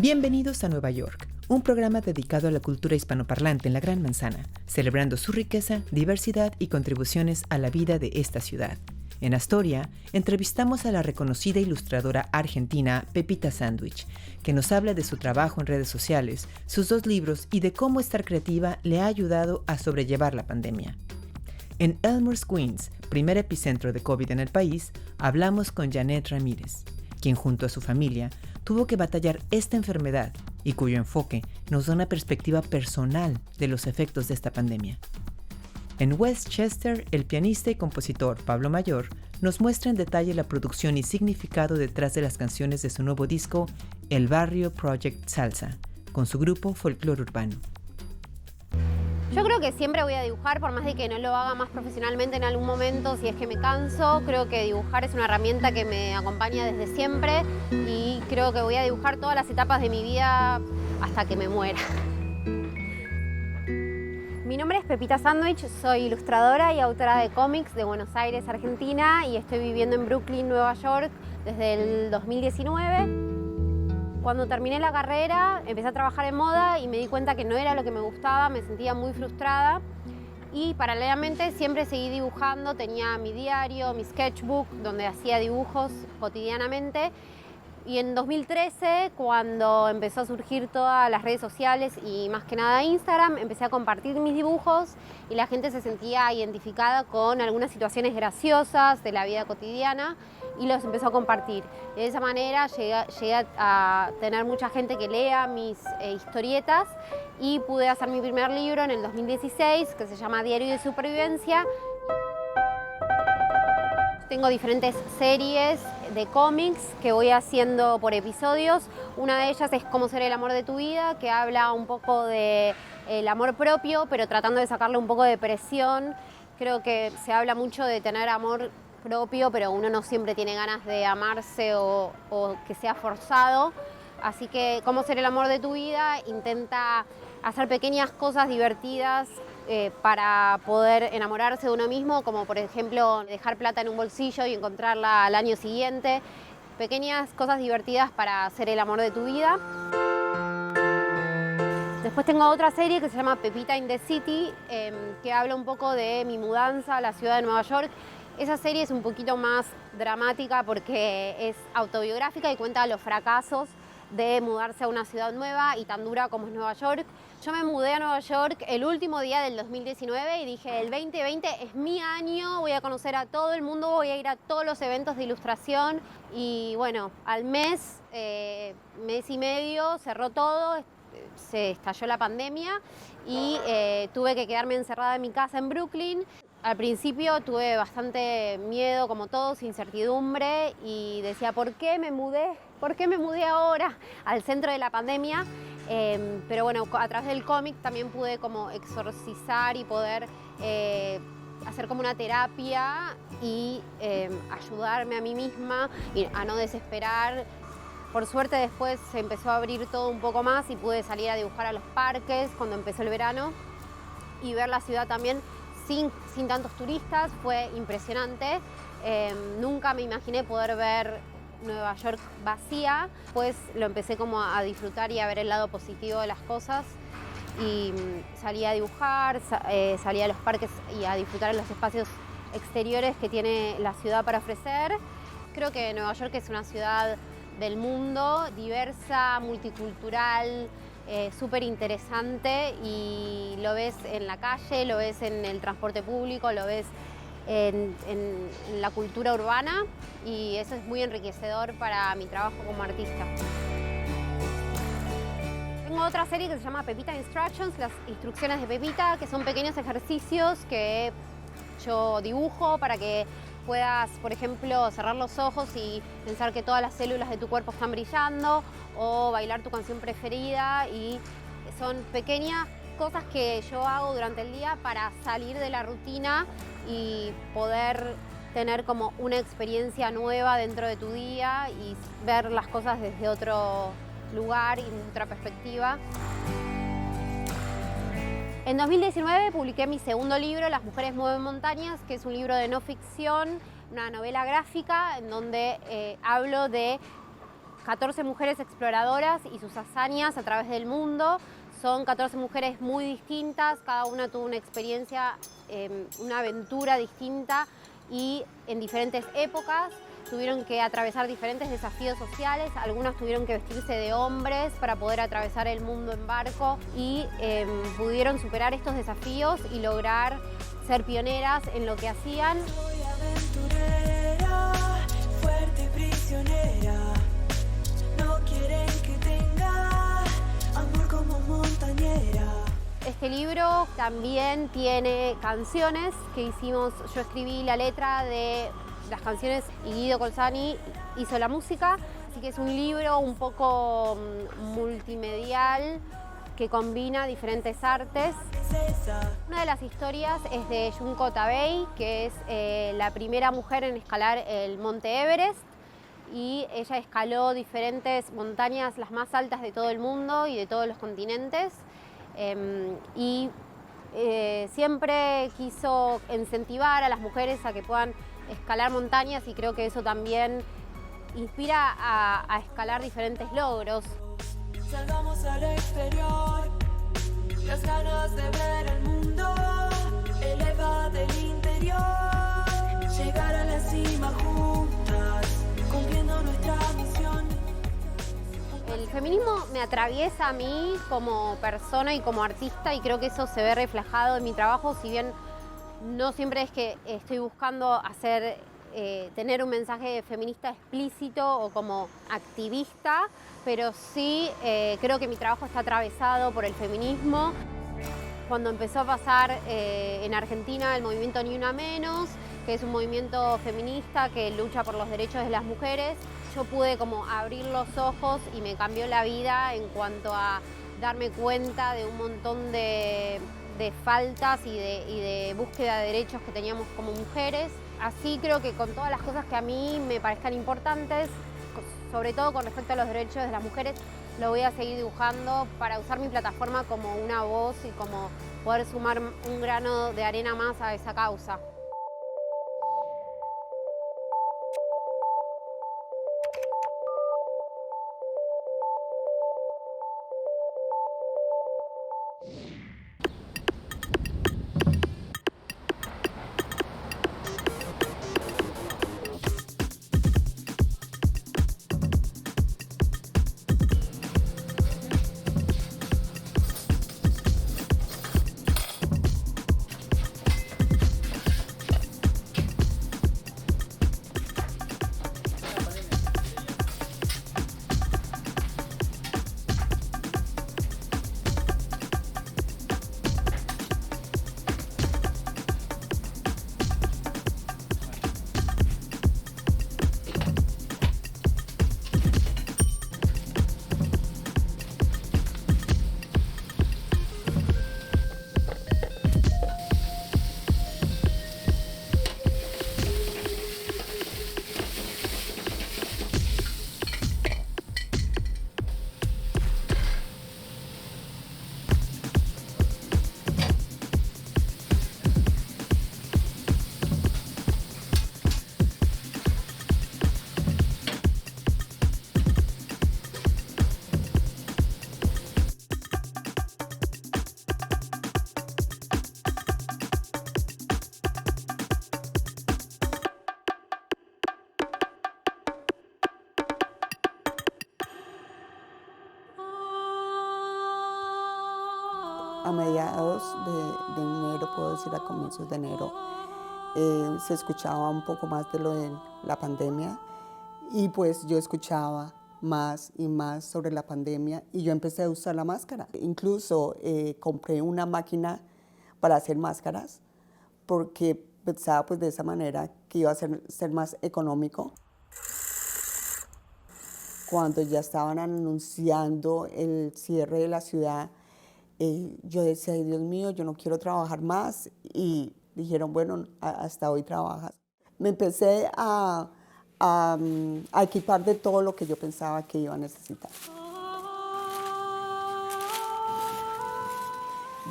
Bienvenidos a Nueva York, un programa dedicado a la cultura hispanoparlante en la Gran Manzana, celebrando su riqueza, diversidad y contribuciones a la vida de esta ciudad. En Astoria, entrevistamos a la reconocida ilustradora argentina Pepita Sandwich, que nos habla de su trabajo en redes sociales, sus 2 libros y de cómo estar creativa le ha ayudado a sobrellevar la pandemia. En Elmhurst, Queens, primer epicentro de COVID en el país, hablamos con Janet Ramírez, quien junto a su familia tuvo que batallar esta enfermedad y cuyo enfoque nos da una perspectiva personal de los efectos de esta pandemia. En Westchester, el pianista y compositor Pablo Mayor nos muestra en detalle la producción y significado detrás de las canciones de su nuevo disco El Barrio Project Salsa, con su grupo Folklore Urbano. Yo creo que siempre voy a dibujar, por más de que no lo haga más profesionalmente en algún momento, si es que me canso. Creo que dibujar es una herramienta que me acompaña desde siempre y creo que voy a dibujar todas las etapas de mi vida hasta que me muera. Mi nombre es Pepita Sandwich, soy ilustradora y autora de cómics de Buenos Aires, Argentina, y estoy viviendo en Brooklyn, Nueva York, desde el 2019. Cuando terminé la carrera, empecé a trabajar en moda y me di cuenta que no era lo que me gustaba, me sentía muy frustrada. Y paralelamente siempre seguí dibujando, tenía mi diario, mi sketchbook, donde hacía dibujos cotidianamente. Y en 2013, cuando empezó a surgir todas las redes sociales y más que nada Instagram, empecé a compartir mis dibujos y la gente se sentía identificada con algunas situaciones graciosas de la vida cotidiana y los empezó a compartir. De esa manera llegué a tener mucha gente que lea mis historietas y pude hacer mi primer libro en el 2016, que se llama Diario de Supervivencia. Tengo diferentes series de cómics que voy haciendo por episodios. Una de ellas es Cómo ser el amor de tu vida, que habla un poco del amor propio, pero tratando de sacarle un poco de presión. Creo que se habla mucho de tener amor propio, pero uno no siempre tiene ganas de amarse o que sea forzado. Así que Cómo ser el amor de tu vida intenta hacer pequeñas cosas divertidas para poder enamorarse de uno mismo, como por ejemplo dejar plata en un bolsillo y encontrarla al año siguiente. Pequeñas cosas divertidas para hacer el amor de tu vida. Después tengo otra serie que se llama Pepita in the City, que habla un poco de mi mudanza a la ciudad de Nueva York. Esa serie es un poquito más dramática porque es autobiográfica y cuenta los fracasos de mudarse a una ciudad nueva y tan dura como es Nueva York. Yo me mudé a Nueva York el último día del 2019 y dije, el 2020 es mi año, voy a conocer a todo el mundo, voy a ir a todos los eventos de ilustración. Y bueno, al mes y medio cerró todo, se estalló la pandemia y tuve que quedarme encerrada en mi casa en Brooklyn. Al principio tuve bastante miedo, como todos, incertidumbre, y decía, ¿por qué me mudé? ¿Por qué me mudé ahora al centro de la pandemia? Pero bueno, a través del cómic también pude como exorcizar y poder hacer como una terapia y ayudarme a mí misma y a no desesperar. Por suerte después se empezó a abrir todo un poco más y pude salir a dibujar a los parques cuando empezó el verano y ver la ciudad también sin tantos turistas. Fue impresionante. Nunca me imaginé poder ver Nueva York vacía, pues lo empecé como a disfrutar y a ver el lado positivo de las cosas y salí a dibujar, salí a los parques y a disfrutar en los espacios exteriores que tiene la ciudad para ofrecer. Creo que Nueva York es una ciudad del mundo, diversa, multicultural, súper interesante, y lo ves en la calle, lo ves en el transporte público, lo ves en la cultura urbana, y eso es muy enriquecedor para mi trabajo como artista. Tengo otra serie que se llama Pepita Instructions, las instrucciones de Pepita, que son pequeños ejercicios que yo dibujo para que puedas, por ejemplo, cerrar los ojos y pensar que todas las células de tu cuerpo están brillando, o bailar tu canción preferida, y son pequeñas cosas que yo hago durante el día para salir de la rutina y poder tener como una experiencia nueva dentro de tu día y ver las cosas desde otro lugar y desde otra perspectiva. En 2019 publiqué mi segundo libro, Las mujeres mueven montañas, que es un libro de no ficción, una novela gráfica en donde hablo de 14 mujeres exploradoras y sus hazañas a través del mundo. Son 14 mujeres muy distintas, cada una tuvo una experiencia, una aventura distinta y en diferentes épocas. Tuvieron que atravesar diferentes desafíos sociales, algunas tuvieron que vestirse de hombres para poder atravesar el mundo en barco y pudieron superar estos desafíos y lograr ser pioneras en lo que hacían. Soy aventurera, fuerte y prisionera, no quieren que tenga amor como montañera. Este libro también tiene canciones que hicimos, yo escribí la letra de las canciones y Guido Colzani hizo la música, así que es un libro un poco multimedial que combina diferentes artes. Una de las historias es de Junko Tabei, que es la primera mujer en escalar el Monte Everest, y ella escaló diferentes montañas, las más altas de todo el mundo y de todos los continentes, siempre quiso incentivar a las mujeres a que puedan escalar montañas y creo que eso también inspira a escalar diferentes logros. Salgamos al exterior, las ganas de ver el mundo, eleva del interior, llegar a la cima juntas, cumpliendo nuestra misión. El feminismo me atraviesa a mí como persona y como artista y creo que eso se ve reflejado en mi trabajo, si bien no siempre es que estoy buscando tener un mensaje feminista explícito o como activista, pero sí creo que mi trabajo está atravesado por el feminismo. Cuando empezó a pasar en Argentina el movimiento Ni Una Menos, que es un movimiento feminista que lucha por los derechos de las mujeres, yo pude como abrir los ojos y me cambió la vida en cuanto a darme cuenta de un montón de faltas y de búsqueda de derechos que teníamos como mujeres. Así creo que con todas las cosas que a mí me parezcan importantes, sobre todo con respecto a los derechos de las mujeres, lo voy a seguir dibujando para usar mi plataforma como una voz y como poder sumar un grano de arena más a esa causa. A mediados de enero, puedo decir a comienzos de enero, se escuchaba un poco más de lo de la pandemia y pues yo escuchaba más y más sobre la pandemia y yo empecé a usar la máscara. Incluso compré una máquina para hacer máscaras porque pensaba pues de esa manera que iba a ser más económico. Cuando ya estaban anunciando el cierre de la ciudad, yo decía, ay, Dios mío, yo no quiero trabajar más. Y dijeron, bueno, hasta hoy trabajas. Me empecé a equipar de todo lo que yo pensaba que iba a necesitar.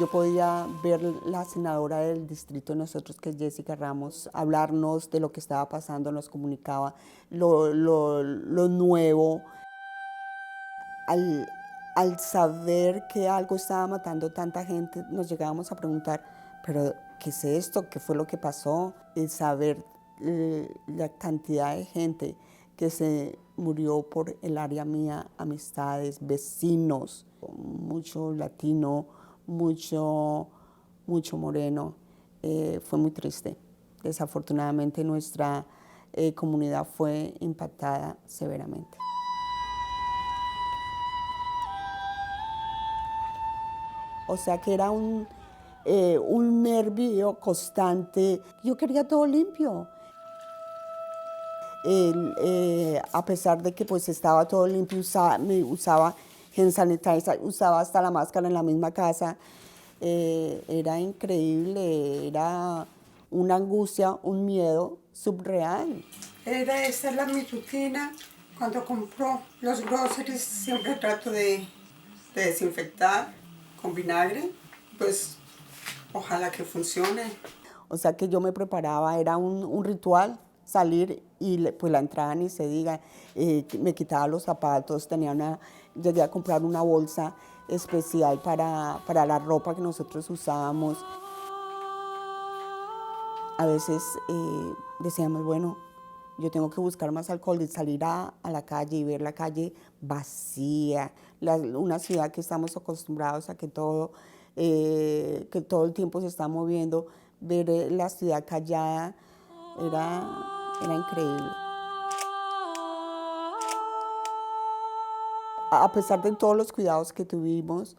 Yo podía ver la senadora del distrito de nosotros, que es Jessica Ramos, hablarnos de lo que estaba pasando, nos comunicaba lo nuevo. al saber que algo estaba matando tanta gente, nos llegábamos a preguntar, pero ¿qué es esto? ¿Qué fue lo que pasó? El saber la cantidad de gente que se murió por el área mía, amistades, vecinos, mucho latino, mucho moreno, fue muy triste. Desafortunadamente nuestra comunidad fue impactada severamente. O sea que era un nervio constante. Yo quería todo limpio. A pesar de que pues estaba todo limpio, usaba hand sanitizer, usaba hasta la máscara en la misma casa. Era increíble, era una angustia, un miedo subreal. Esa es mi rutina. Cuando compro los groceries siempre trato de desinfectar con vinagre, pues ojalá que funcione. O sea que yo me preparaba, era un ritual, salir y pues la entrada ni se diga, me quitaba los zapatos, llegué a comprar una bolsa especial para la ropa que nosotros usábamos. A veces decíamos, bueno, yo tengo que buscar más alcohol y salir a la calle y ver la calle vacía, una ciudad que estamos acostumbrados a que todo el tiempo se está moviendo, ver la ciudad callada era increíble. A pesar de todos los cuidados que tuvimos,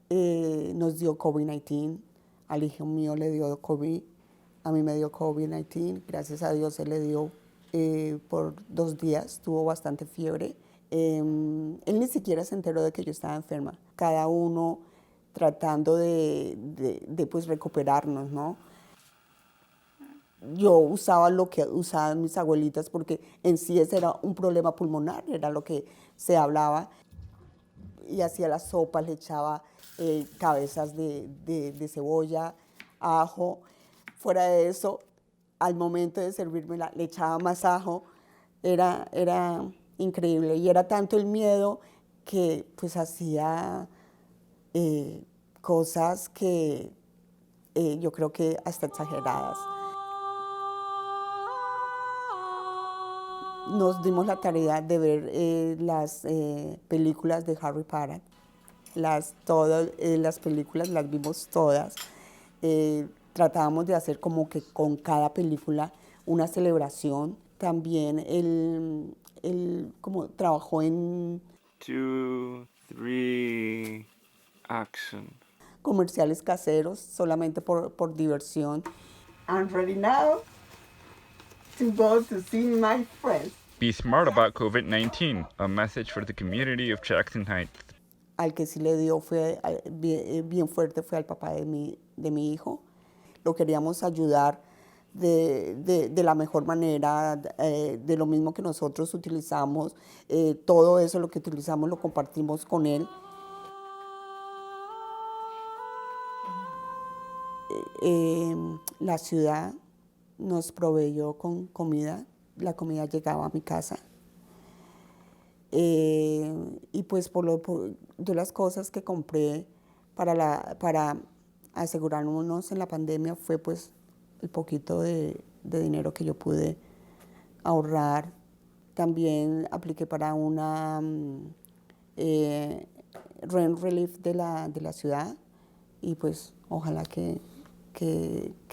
nos dio COVID-19, al hijo mío le dio COVID, a mí me dio COVID-19, gracias a Dios se le dio por 2 días, tuvo bastante fiebre. Él ni siquiera se enteró de que yo estaba enferma. Cada uno tratando de pues recuperarnos, ¿no? Yo usaba lo que usaban mis abuelitas porque en sí ese era un problema pulmonar, era lo que se hablaba. Y hacía las sopas, le echaba cabezas de cebolla, ajo. Fuera de eso, al momento de servírmela, le echaba más ajo. Era increíble. Y era tanto el miedo que pues hacía cosas que yo creo que hasta exageradas. Nos dimos la tarea de ver las películas de Harry Potter. Todas las películas las vimos todas. Tratábamos de hacer como que con cada película una celebración. También él como trabajó en 2, 3, action. Comerciales caseros, solamente por diversión. I'm ready now to go to see my friends. Be smart about COVID-19, a message for the community of Jackson Heights. Al que sí le dio fue bien fuerte fue al papá de mi hijo. Lo queríamos ayudar de la mejor manera, de lo mismo que nosotros utilizamos. Todo eso, lo que utilizamos, lo compartimos con él. La ciudad nos proveyó con comida. La comida llegaba a mi casa. Y pues de las cosas que compré para asegurarnos en la pandemia fue pues el poquito de dinero que yo pude ahorrar. También apliqué para una rent relief de la ciudad y pues ojalá que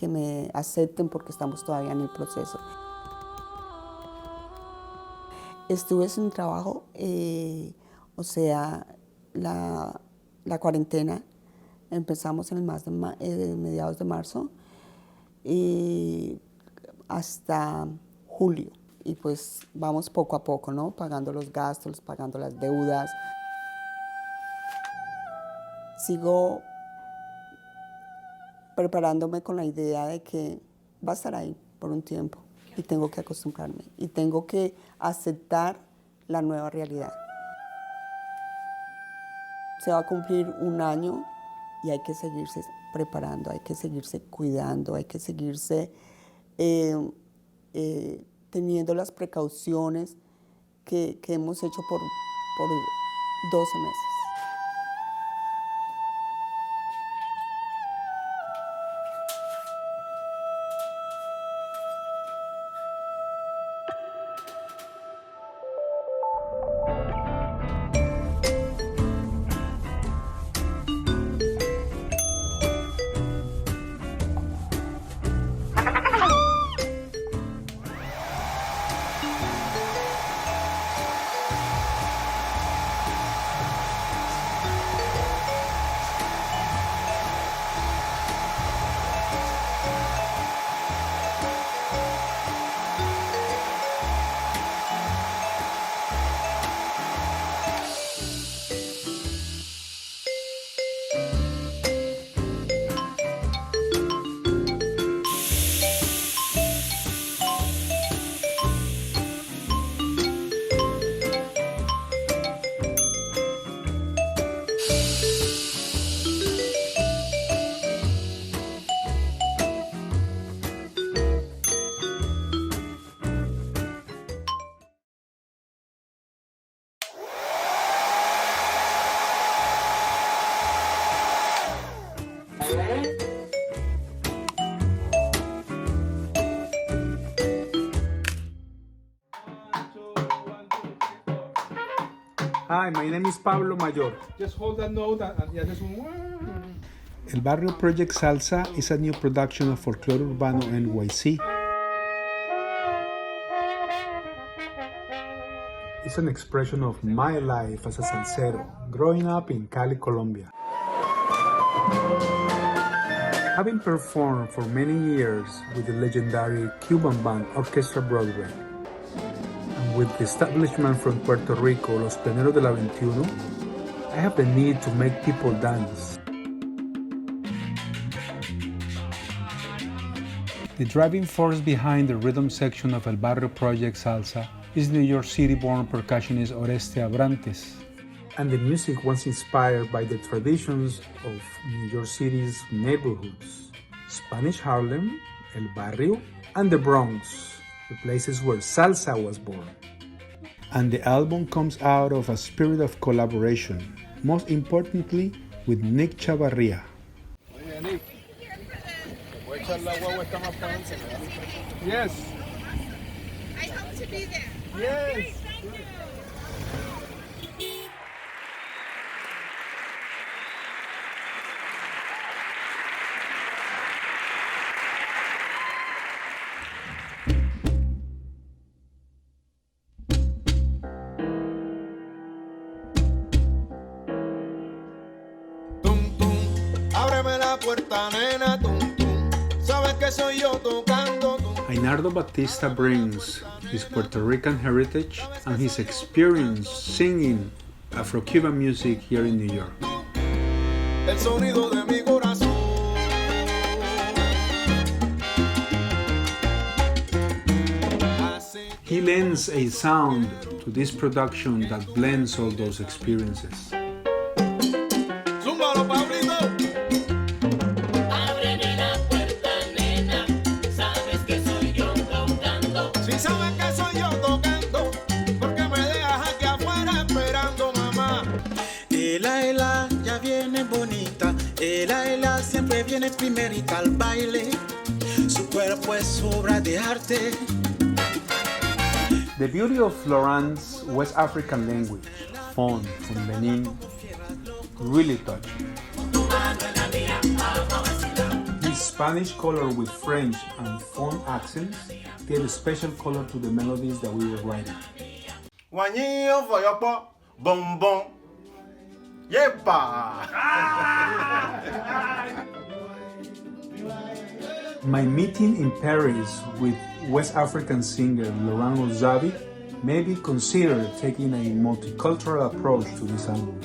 me acepten porque estamos todavía en el proceso. Estuve sin trabajo, o sea, la cuarentena empezamos en mediados de marzo y hasta julio. Y pues vamos poco a poco, ¿no? Pagando los gastos, pagando las deudas. Sigo preparándome con la idea de que va a estar ahí por un tiempo y tengo que acostumbrarme y tengo que aceptar la nueva realidad. Se va a cumplir 1 año y hay que seguirse preparando, hay que seguirse cuidando, hay que seguirse teniendo las precauciones que hemos hecho 12 meses. Hi, my name is Pablo Mayor. Just hold that note and haces un... El Barrio Project Salsa is a new production of Folklore Urbano NYC. It's an expression of my life as a salsero, growing up in Cali, Colombia. Having performed for many years with the legendary Cuban band Orchestra Broadway, and with the establishment from Puerto Rico, Los Pleneros de la 21, I have the need to make people dance. The driving force behind the rhythm section of El Barrio Project Salsa is New York City-born percussionist Oreste Abrantes. And the music was inspired by the traditions of New York City's neighborhoods, Spanish Harlem, El Barrio, and the Bronx, the places where salsa was born. And the album comes out of a spirit of collaboration, most importantly with Nick Chavarria. Yes. I hope to be there. Yes. Ábreme la puerta, nena, tum, tum. Sabes que soy yo tocando, tum. Ainardo Batista brings his Puerto Rican heritage and his experience singing Afro-Cuban music here in New York. El sonido de mi corazón. He lends a sound to this production that blends all those experiences. Zúmbalo, Pablito. Ábreme la puerta, nena. Sabes que soy yo tocando. Si sabes que soy yo tocando, porque me dejas aquí afuera esperando, mamá. Ela, ya viene bonita. Ela, siempre viene primerita al baile. Su cuerpo es obra de arte. The beauty of Laurent's West African language, Fon, from Benin, really touched me. His Spanish color with French and Fon accents gave a special color to the melodies that we were writing. Guañillo, foyopo, bombón. ¡Yepa! My meeting in Paris with West African singer Laurent Ozabi made me consider taking a multicultural approach to this album.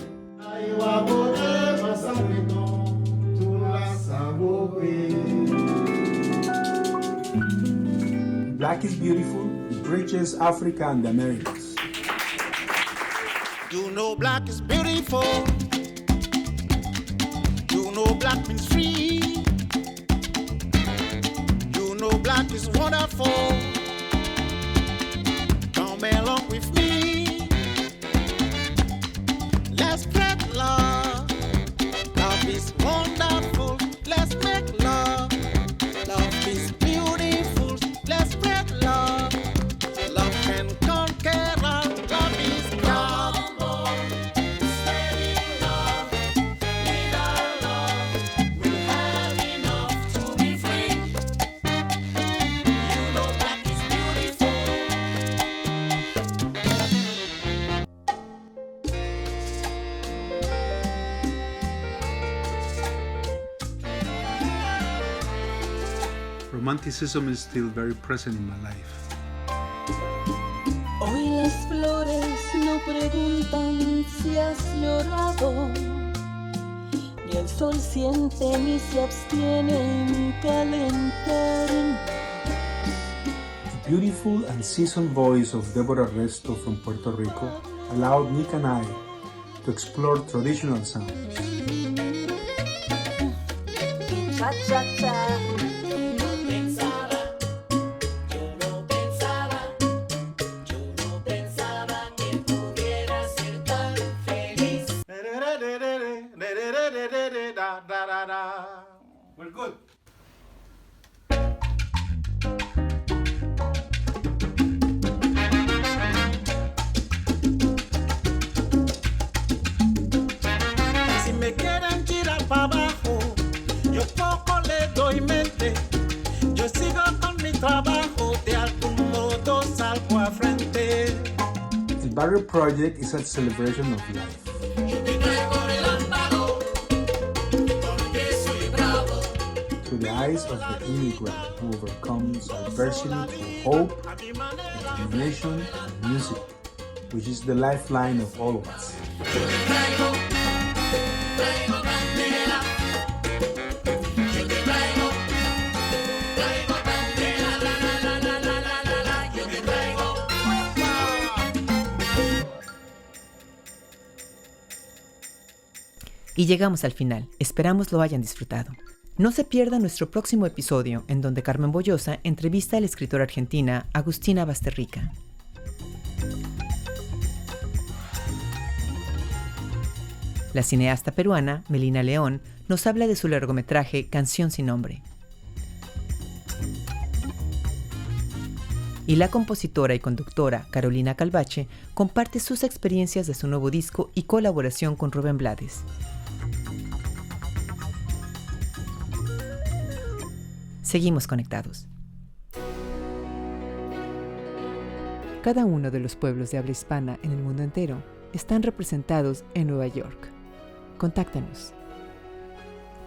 Black is Beautiful bridges Africa and the Americas. You know black is beautiful. You know black means free. You know black is wonderful. Come along with me. romanticism is still very present in my life. Hoy las flores no preguntan si has llorado, ni el sol siente ni se abstiene en calentar. The beautiful and seasoned voice of Deborah Resto from Puerto Rico allowed Nick and I to explore traditional sounds. Cha cha cha. We're good. Si me quieren tirar para abajo, yo poco le doy mente. Yo sigo con mi trabajo, de algún modo salgo a frente. El Barrio Project is a celebration of life. Through the eyes of the immigrant who overcomes adversity through hope, determination, and music, which is the lifeline of all of us. Y llegamos al final, esperamos lo hayan disfrutado. No se pierda nuestro próximo episodio, en donde Carmen Bollosa entrevista a la escritora argentina Agustina Basterrica. La cineasta peruana Melina León nos habla de su largometraje Canción sin nombre. Y la compositora y conductora Carolina Calvache comparte sus experiencias de su nuevo disco y colaboración con Rubén Blades. Seguimos conectados. Cada uno de los pueblos de habla hispana en el mundo entero están representados en Nueva York. Contáctanos.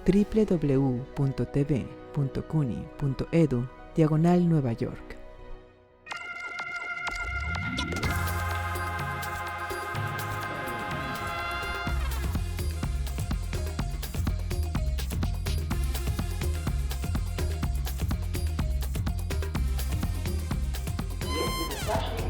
www.tv.cuni.edu/Nueva York. Desastre.